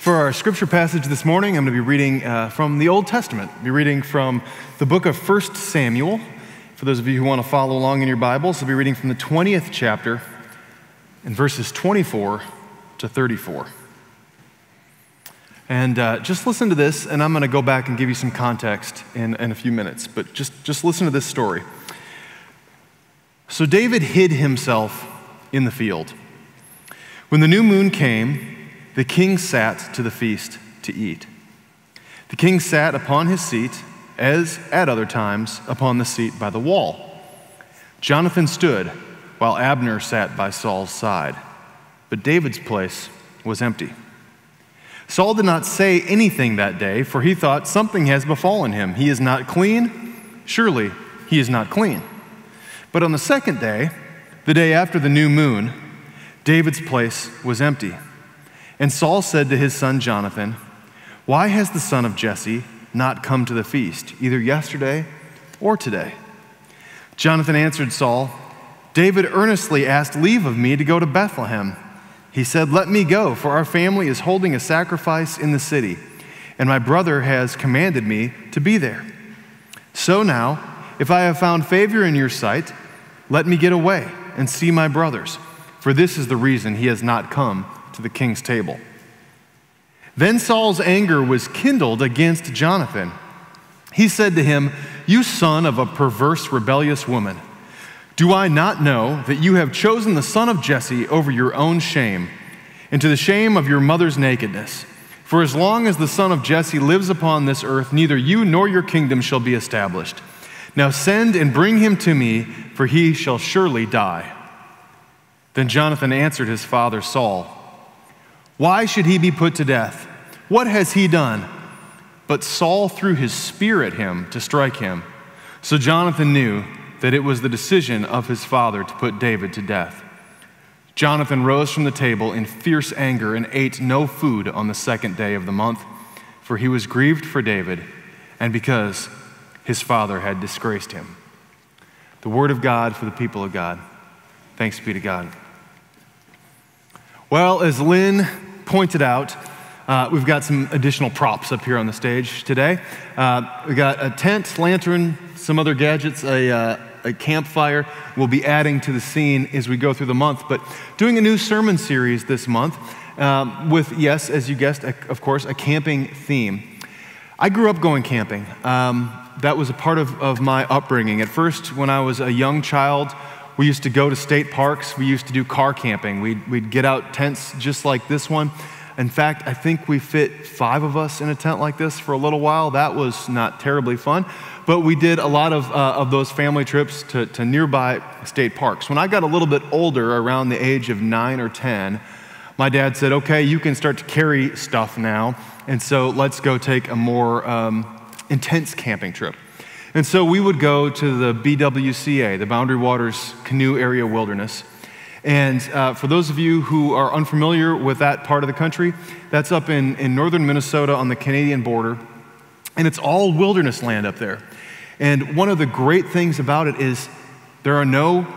For our scripture passage this morning, I'm going to be reading from the Old Testament. I'll be reading from the book of 1 Samuel. For those of you who want to follow along in your Bibles, I'll be reading from the 20th chapter and verses 24 to 34. And just listen to this, and I'm going to go back and give you some context in a few minutes. But just listen to this story. So David hid himself in the field. When the new moon came, the king sat to the feast to eat. The king sat upon his seat, as at other times, upon the seat by the wall. Jonathan stood, while Abner sat by Saul's side. But David's place was empty. Saul did not say anything that day, for he thought, something has befallen him. He is not clean. Surely he is not clean. But on the second day, the day after the new moon, David's place was empty. And Saul said to his son Jonathan, "Why has the son of Jesse not come to the feast, either yesterday or today?" Jonathan answered Saul, "David earnestly asked leave of me to go to Bethlehem. He said, 'Let me go, for our family is holding a sacrifice in the city, and my brother has commanded me to be there. So now, if I have found favor in your sight, let me get away and see my brothers, for this is the reason he has not come to the king's table.'" Then Saul's anger was kindled against Jonathan. He said to him, "You son of a perverse, rebellious woman, do I not know that you have chosen the son of Jesse over your own shame, and to the shame of your mother's nakedness? For as long as the son of Jesse lives upon this earth, neither you nor your kingdom shall be established. Now send and bring him to me, for he shall surely die." Then Jonathan answered his father Saul, "Why should he be put to death? What has he done?" But Saul threw his spear at him to strike him. So Jonathan knew that it was the decision of his father to put David to death. Jonathan rose from the table in fierce anger and ate no food on the second day of the month, for he was grieved for David and because his father had disgraced him. The word of God for the people of God. Thanks be to God. Well, as Lynn pointed out, we've got some additional props up here on the stage today. We got a tent, lantern, some other gadgets, a campfire we'll be adding to the scene as we go through the month. But doing a new sermon series this month with, yes, as you guessed, of course, a camping theme. I grew up going camping. That was a part of my upbringing. At first, when I was a young child, we used to go to state parks. We used to do car camping. We'd get out tents just like this one. In fact, I think we fit 5 of us in a tent like this for a little while. That was not terribly fun. But we did a lot of those family trips to nearby state parks. When I got a little bit older, around the age of 9 or 10, my dad said, "Okay, you can start to carry stuff now. And so let's go take a more intense camping trip." And so we would go to the BWCA, the Boundary Waters Canoe Area Wilderness. And for those of you who are unfamiliar with that part of the country, that's up in northern Minnesota on the Canadian border. And it's all wilderness land up there. And one of the great things about it is there are no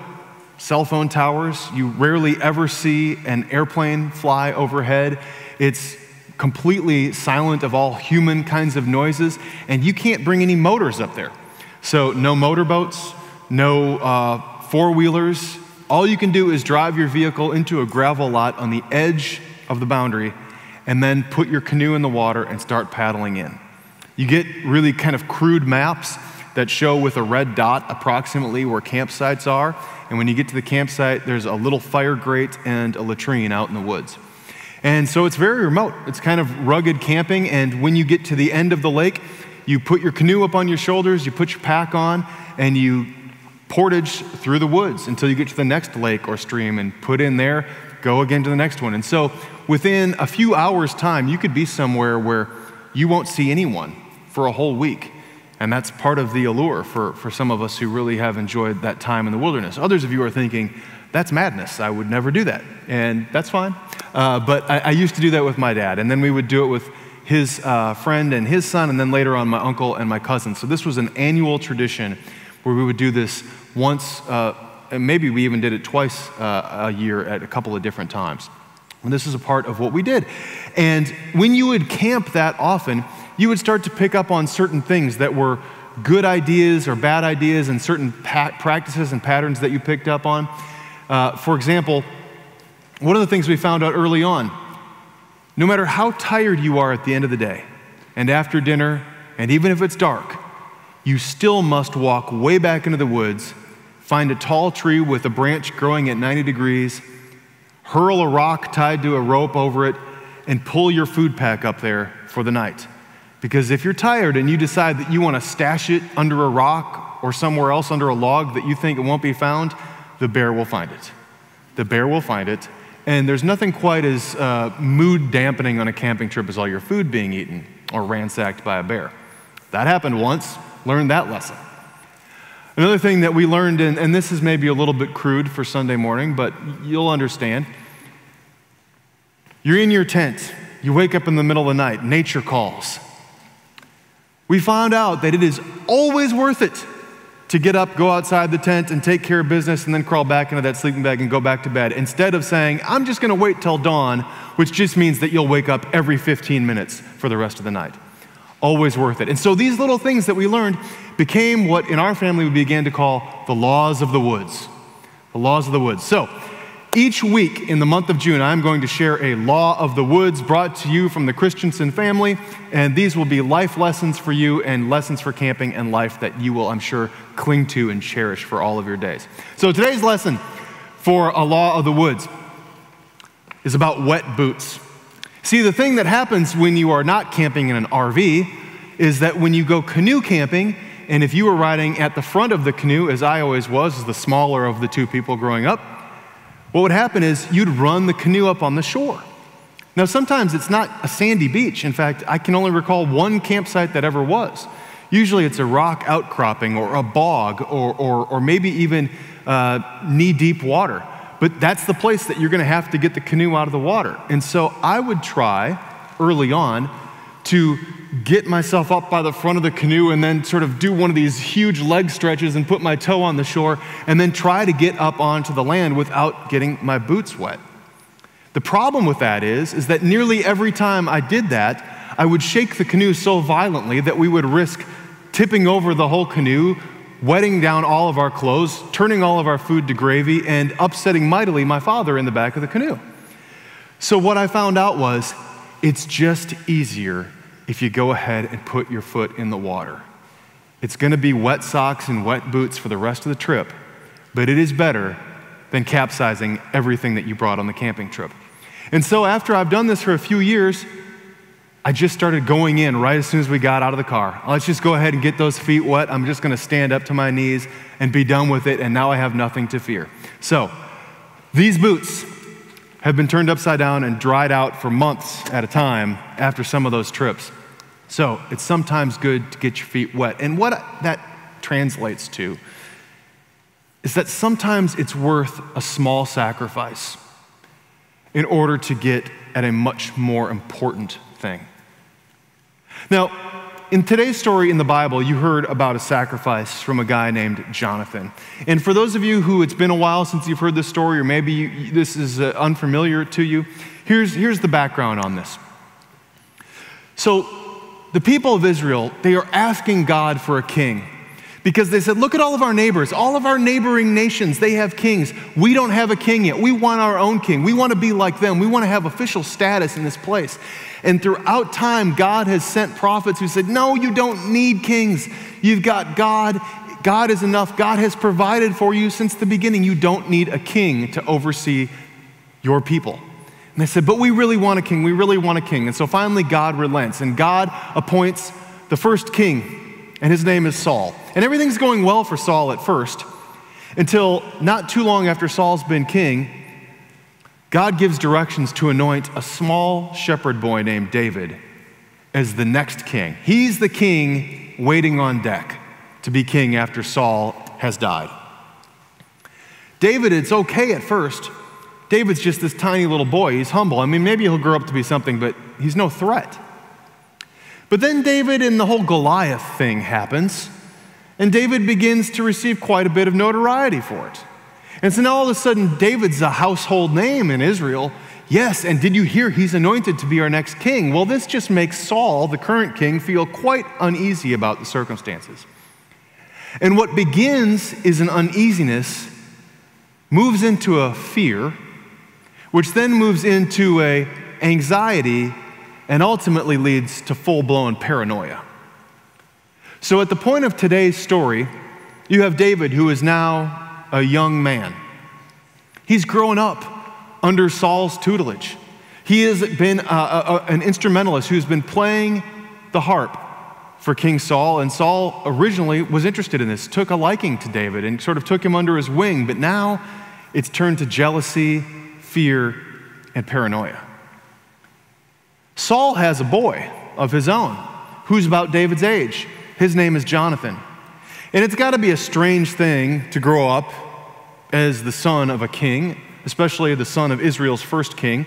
cell phone towers. You rarely ever see an airplane fly overhead. It's completely silent of all human kinds of noises. And you can't bring any motors up there. So no motorboats, no four-wheelers. All you can do is drive your vehicle into a gravel lot on the edge of the boundary and then put your canoe in the water and start paddling in. You get really kind of crude maps that show with a red dot approximately where campsites are. And when you get to the campsite, there's a little fire grate and a latrine out in the woods. And so it's very remote. It's kind of rugged camping. And when you get to the end of the lake, you put your canoe up on your shoulders, you put your pack on, and you portage through the woods until you get to the next lake or stream and put in there, go again to the next one. And so within a few hours' time, you could be somewhere where you won't see anyone for a whole week. And that's part of the allure for some of us who really have enjoyed that time in the wilderness. Others of you are thinking, that's madness. I would never do that. And that's fine. But I used to do that with my dad. And then we would do it with his friend and his son, and then later on my uncle and my cousin. So this was an annual tradition where we would do this once, and maybe we even did it twice a year at a couple of different times. And this is a part of what we did. And when you would camp that often, you would start to pick up on certain things that were good ideas or bad ideas and certain practices and patterns that you picked up on. For example, one of the things we found out early on, no matter how tired you are at the end of the day and after dinner, and even if it's dark, you still must walk way back into the woods, find a tall tree with a branch growing at 90 degrees, hurl a rock tied to a rope over it, and pull your food pack up there for the night. Because if you're tired and you decide that you want to stash it under a rock or somewhere else under a log that you think it won't be found, the bear will find it. The bear will find it. And there's nothing quite as mood dampening on a camping trip as all your food being eaten or ransacked by a bear. That happened once. Learned that lesson. Another thing that we learned, and this is maybe a little bit crude for Sunday morning, but you'll understand. You're in your tent. You wake up in the middle of the night. Nature calls. We found out that it is always worth it to get up, go outside the tent, and take care of business, and then crawl back into that sleeping bag and go back to bed, instead of saying, I'm just going to wait till dawn, which just means that you'll wake up every 15 minutes for the rest of the night. Always worth it. And so these little things that we learned became what in our family we began to call the laws of the woods. The laws of the woods. So each week in the month of June, I'm going to share a law of the woods brought to you from the Christensen family. And these will be life lessons for you and lessons for camping and life that you will, I'm sure, cling to and cherish for all of your days. So today's lesson for a law of the woods is about wet boots. See, the thing that happens when you are not camping in an RV is that when you go canoe camping, and if you were riding at the front of the canoe, as I always was, as the smaller of the two people growing up, what would happen is you'd run the canoe up on the shore. Now, sometimes it's not a sandy beach. In fact, I can only recall one campsite that ever was. Usually it's a rock outcropping or a bog or maybe even knee-deep water. But that's the place that you're going to have to get the canoe out of the water. And so I would try early on to get myself up by the front of the canoe and then sort of do one of these huge leg stretches and put my toe on the shore and then try to get up onto the land without getting my boots wet. The problem with that is that nearly every time I did that, I would shake the canoe so violently that we would risk tipping over the whole canoe, wetting down all of our clothes, turning all of our food to gravy, and upsetting mightily my father in the back of the canoe. So what I found out was, it's just easier if you go ahead and put your foot in the water. It's going to be wet socks and wet boots for the rest of the trip, but it is better than capsizing everything that you brought on the camping trip. And so after I've done this for a few years, I just started going in right as soon as we got out of the car. Let's just go ahead and get those feet wet. I'm just going to stand up to my knees and be done with it, and now I have nothing to fear. So these boots have been turned upside down and dried out for months at a time after some of those trips. So it's sometimes good to get your feet wet. And what that translates to is that sometimes it's worth a small sacrifice in order to get at a much more important thing. Now, in today's story in the Bible, you heard about a sacrifice from a guy named Jonathan. And for those of you who it's been a while since you've heard this story, or maybe this is unfamiliar to you, here's the background on this. So the people of Israel, they are asking God for a king. Because they said, look at all of our neighbors, all of our neighboring nations, they have kings. We don't have a king yet. We want our own king. We want to be like them. We want to have official status in this place. And throughout time, God has sent prophets who said, no, you don't need kings. You've got God. God is enough. God has provided for you since the beginning. You don't need a king to oversee your people. And they said, but we really want a king. We really want a king. And so finally, God relents. And God appoints the first king. And his name is Saul. And everything's going well for Saul at first, until not too long after Saul's been king, God gives directions to anoint a small shepherd boy named David as the next king. He's the king waiting on deck to be king after Saul has died. David, it's okay at first. David's just this tiny little boy. He's humble. I mean, maybe he'll grow up to be something, but he's no threat. But then David and the whole Goliath thing happens, and David begins to receive quite a bit of notoriety for it. And so now all of a sudden, David's a household name in Israel, Yes, and did you hear he's anointed to be our next king? Well, this just makes Saul, the current king, feel quite uneasy about the circumstances. And what begins is an uneasiness, moves into a fear, which then moves into an anxiety, and ultimately leads to full-blown paranoia. So at the point of today's story, you have David, who is now a young man. He's grown up under Saul's tutelage. He has been an instrumentalist who's been playing the harp for King Saul, and Saul originally was interested in this, took a liking to David and sort of took him under his wing, but now it's turned to jealousy, fear, and paranoia. Saul has a boy of his own who's about David's age. His name is Jonathan. And it's got to be a strange thing to grow up as the son of a king, especially the son of Israel's first king.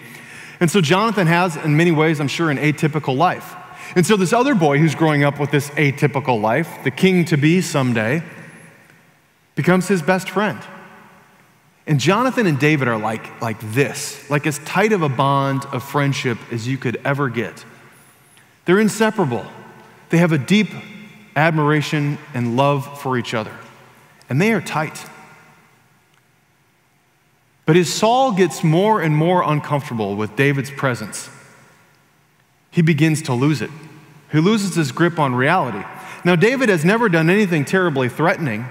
And so Jonathan has, in many ways, I'm sure, an atypical life. And so this other boy who's growing up with this atypical life, the king-to-be someday, becomes his best friend. And Jonathan and David are like this, like as tight of a bond of friendship as you could ever get. They're inseparable. They have a deep admiration and love for each other. And they are tight. But as Saul gets more and more uncomfortable with David's presence, he begins to lose it. He loses his grip on reality. Now, David has never done anything terribly threatening.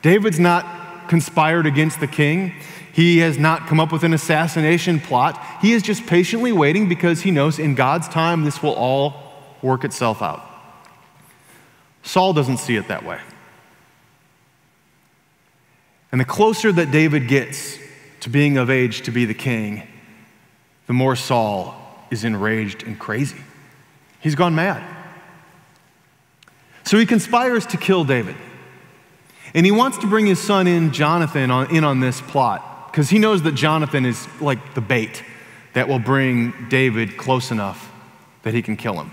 David's not conspired against the king. He has not come up with an assassination plot. He is just patiently waiting because he knows in God's time this will all work itself out. Saul doesn't see it that way. And the closer that David gets to being of age to be the king, the more Saul is enraged and crazy. He's gone mad. So he conspires to kill David. And he wants to bring his son Jonathan in on this plot because he knows that Jonathan is like the bait that will bring David close enough that he can kill him.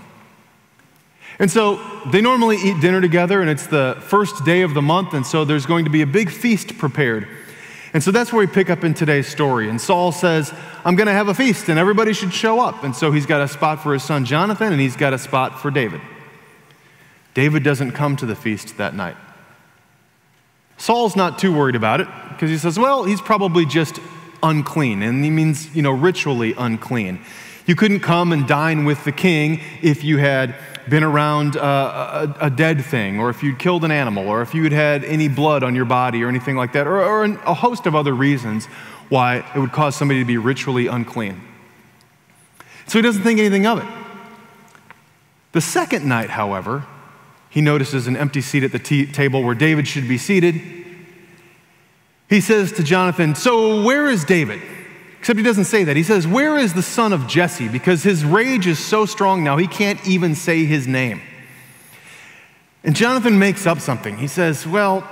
And so they normally eat dinner together, and it's the first day of the month, and so there's going to be a big feast prepared. And so that's where we pick up in today's story. And Saul says, I'm going to have a feast, and everybody should show up. And so he's got a spot for his son Jonathan, and he's got a spot for David. David doesn't come to the feast that night. Saul's not too worried about it, because he says, well, he's probably just unclean, and he means, ritually unclean. You couldn't come and dine with the king if you had been around a dead thing, or if you'd killed an animal, or if you'd had any blood on your body or anything like that, or a host of other reasons why it would cause somebody to be ritually unclean. So he doesn't think anything of it. The second night, however, he notices an empty seat at the table where David should be seated. He says to Jonathan, so where is David? Except he doesn't say that. He says, where is the son of Jesse? Because his rage is so strong now, he can't even say his name. And Jonathan makes up something. He says, well,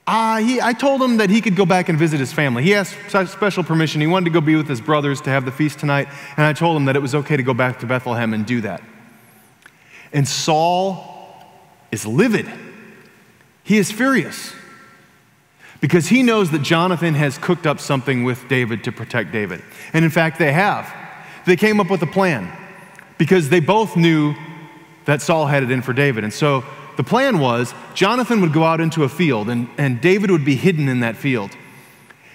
I told him that he could go back and visit his family. He asked special permission. He wanted to go be with his brothers to have the feast tonight, and I told him that it was okay to go back to Bethlehem and do that. And Saul is livid. He is furious, because he knows that Jonathan has cooked up something with David to protect David. And in fact, they have. They came up with a plan because they both knew that Saul had it in for David. And so the plan was Jonathan would go out into a field and David would be hidden in that field.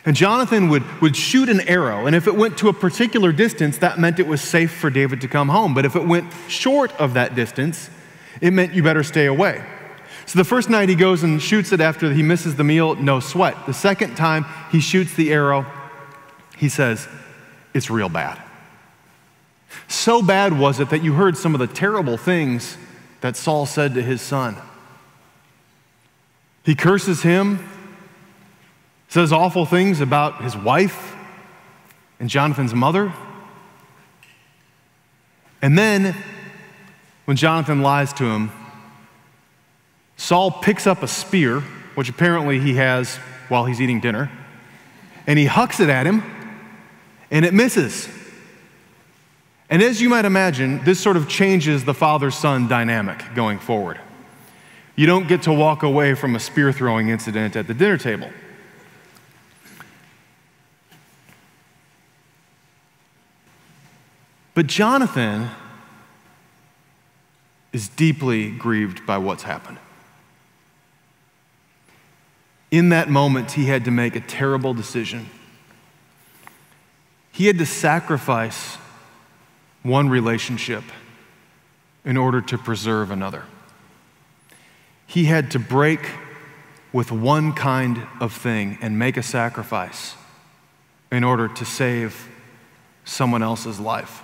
And Jonathan would shoot an arrow, and if it went to a particular distance, that meant it was safe for David to come home. But if it went short of that distance, it meant you better stay away. So the first night he goes and shoots it after he misses the meal, no sweat. The second time he shoots the arrow, he says, it's real bad. So bad was it that you heard some of the terrible things that Saul said to his son. He curses him, says awful things about his wife and Jonathan's mother. And then when Jonathan lies to him, Saul picks up a spear, which apparently he has while he's eating dinner, and he hucks it at him, and it misses. And as you might imagine, this sort of changes the father-son dynamic going forward. You don't get to walk away from a spear-throwing incident at the dinner table. But Jonathan is deeply grieved by what's happened. In that moment, he had to make a terrible decision. He had to sacrifice one relationship in order to preserve another. He had to break with one kind of thing and make a sacrifice in order to save someone else's life.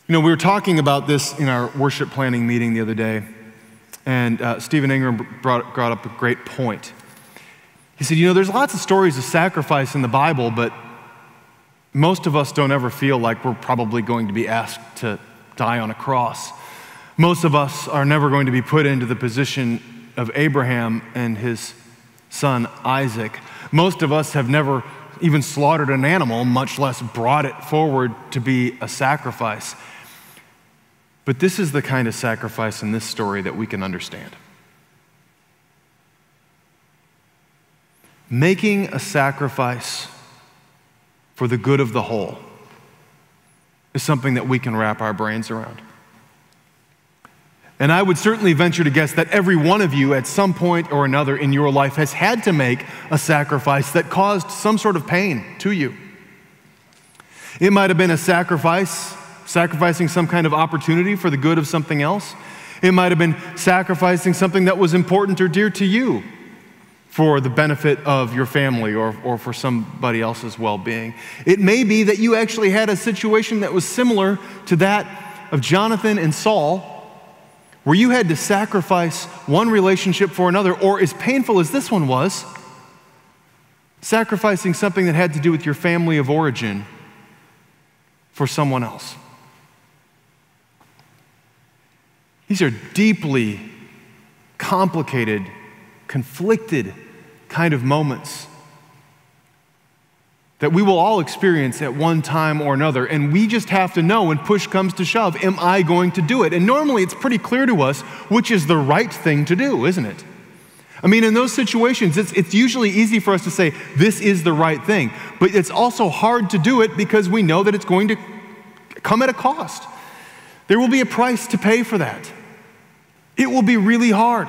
You know, we were talking about this in our worship planning meeting the other day, and Stephen Ingram brought up a great point. He said, you know, there's lots of stories of sacrifice in the Bible, but most of us don't ever feel like we're probably going to be asked to die on a cross. Most of us are never going to be put into the position of Abraham and his son Isaac. Most of us have never even slaughtered an animal, much less brought it forward to be a sacrifice. But this is the kind of sacrifice in this story that we can understand. Making a sacrifice for the good of the whole is something that we can wrap our brains around. And I would certainly venture to guess that every one of you at some point or another in your life has had to make a sacrifice that caused some sort of pain to you. It might have been a sacrificing some kind of opportunity for the good of something else. It might have been sacrificing something that was important or dear to you for the benefit of your family or for somebody else's well-being. It may be that you actually had a situation that was similar to that of Jonathan and Saul, where you had to sacrifice one relationship for another, or as painful as this one was, sacrificing something that had to do with your family of origin for someone else. These are deeply complicated, conflicted kind of moments that we will all experience at one time or another, and we just have to know when push comes to shove, am I going to do it? And normally it's pretty clear to us which is the right thing to do, isn't it? I mean, in those situations, it's usually easy for us to say, this is the right thing, but it's also hard to do it because we know that it's going to come at a cost. There will be a price to pay for that. It will be really hard.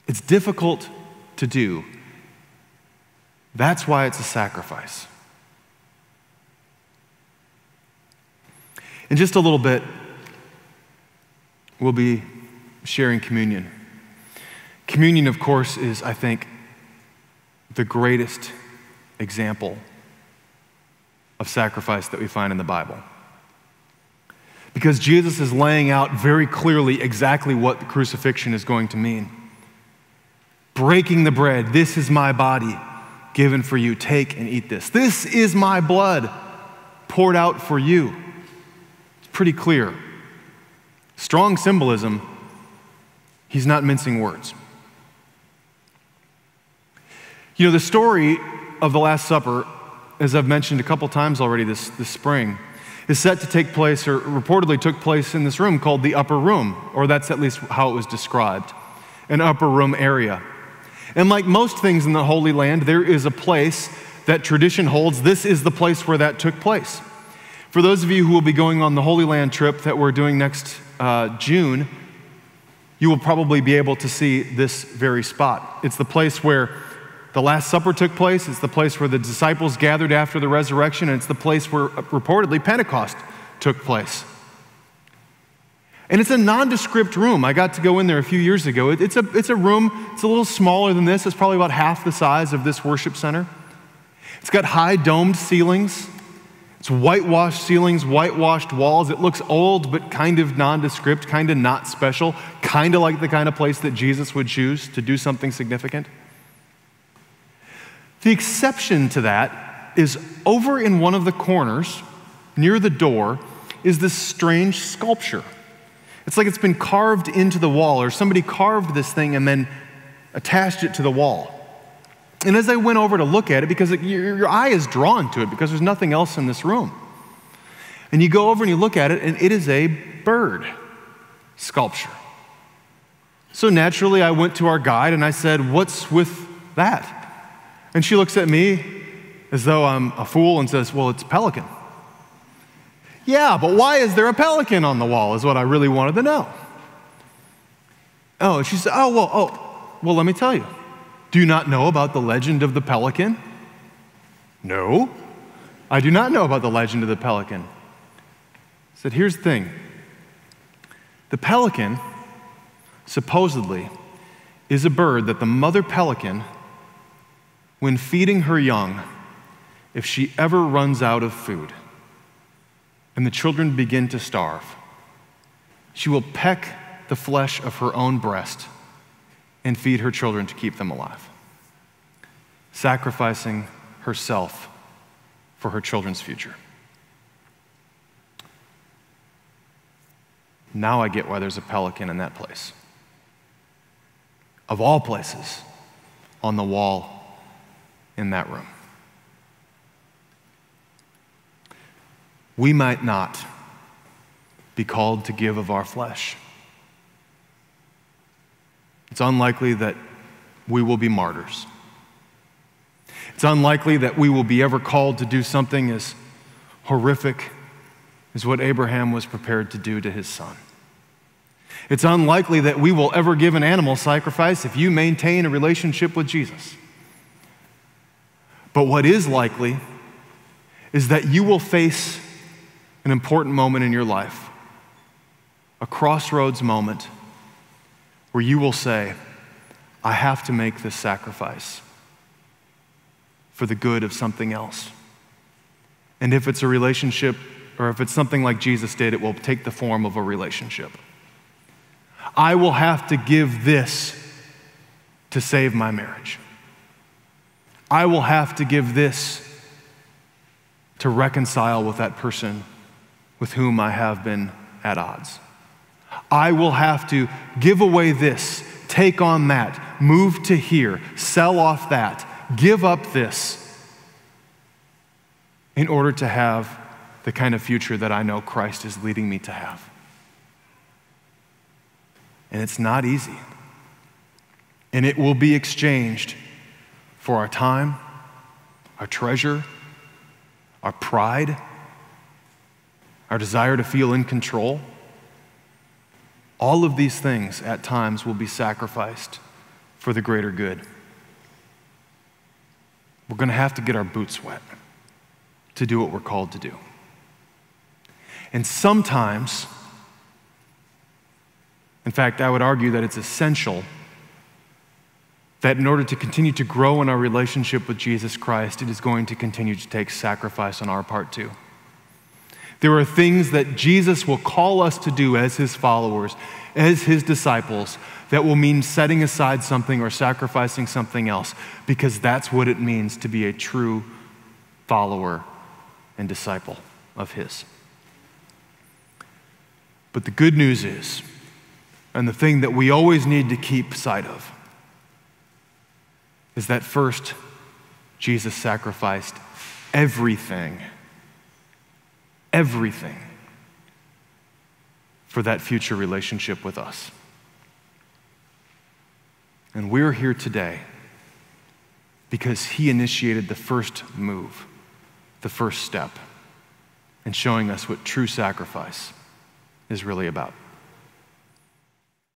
It's difficult to do. That's why it's a sacrifice. In just a little bit, we'll be sharing communion. Communion, of course, is, I think, the greatest example of sacrifice that we find in the Bible. Because Jesus is laying out very clearly exactly what the crucifixion is going to mean. Breaking the bread, this is my body given for you, take and eat this. This is my blood poured out for you. It's pretty clear. Strong symbolism, he's not mincing words. You know, the story of the Last Supper, as I've mentioned a couple times already this spring, is set to take place, or reportedly took place in this room called the Upper Room, or that's at least how it was described, an upper room area. And like most things in the Holy Land, there is a place that tradition holds. This is the place where that took place. For those of you who will be going on the Holy Land trip that we're doing next June, you will probably be able to see this very spot. It's the place where the Last Supper took place. It's the place where the disciples gathered after the resurrection, and it's the place where reportedly Pentecost took place. And it's a nondescript room. I got to go in there a few years ago. It's a room, it's a little smaller than this. It's probably about half the size of this worship center. It's got high domed ceilings. It's whitewashed ceilings, whitewashed walls. It looks old, but kind of nondescript, kind of not special, kind of like the kind of place that Jesus would choose to do something significant. The exception to that is over in one of the corners, near the door, is this strange sculpture. It's like it's been carved into the wall, or somebody carved this thing and then attached it to the wall. And as I went over to look at it, because your eye is drawn to it because there's nothing else in this room. And you go over and you look at it, and it is a bird sculpture. So naturally, I went to our guide and I said, "What's with that?" And she looks at me as though I'm a fool and says, well, it's a pelican. Yeah, but why is there a pelican on the wall is what I really wanted to know. Oh, she said, well, let me tell you. Do you not know about the legend of the pelican? No, I do not know about the legend of the pelican. I said, here's the thing. The pelican, supposedly, is a bird that the mother pelican, when feeding her young, if she ever runs out of food and the children begin to starve, she will peck the flesh of her own breast and feed her children to keep them alive, sacrificing herself for her children's future. Now I get why there's a pelican in that place. Of all places, on the wall in that room. We might not be called to give of our flesh. It's unlikely that we will be martyrs. It's unlikely that we will be ever called to do something as horrific as what Abraham was prepared to do to his son. It's unlikely that we will ever give an animal sacrifice if you maintain a relationship with Jesus. But what is likely is that you will face an important moment in your life, a crossroads moment where you will say, I have to make this sacrifice for the good of something else. And if it's a relationship, or if it's something like Jesus did, it will take the form of a relationship. I will have to give this to save my marriage. I will have to give this to reconcile with that person with whom I have been at odds. I will have to give away this, take on that, move to here, sell off that, give up this in order to have the kind of future that I know Christ is leading me to have. And it's not easy. And it will be exchanged for our time, our treasure, our pride, our desire to feel in control. All of these things at times will be sacrificed for the greater good. We're going to have to get our boots wet to do what we're called to do. And sometimes, in fact, I would argue that it's essential that in order to continue to grow in our relationship with Jesus Christ, it is going to continue to take sacrifice on our part too. There are things that Jesus will call us to do as his followers, as his disciples, that will mean setting aside something or sacrificing something else, because that's what it means to be a true follower and disciple of his. But the good news is, and the thing that we always need to keep sight of, is that first, Jesus sacrificed everything for that future relationship with us. And we're here today because he initiated the first move, the first step, in showing us what true sacrifice is really about.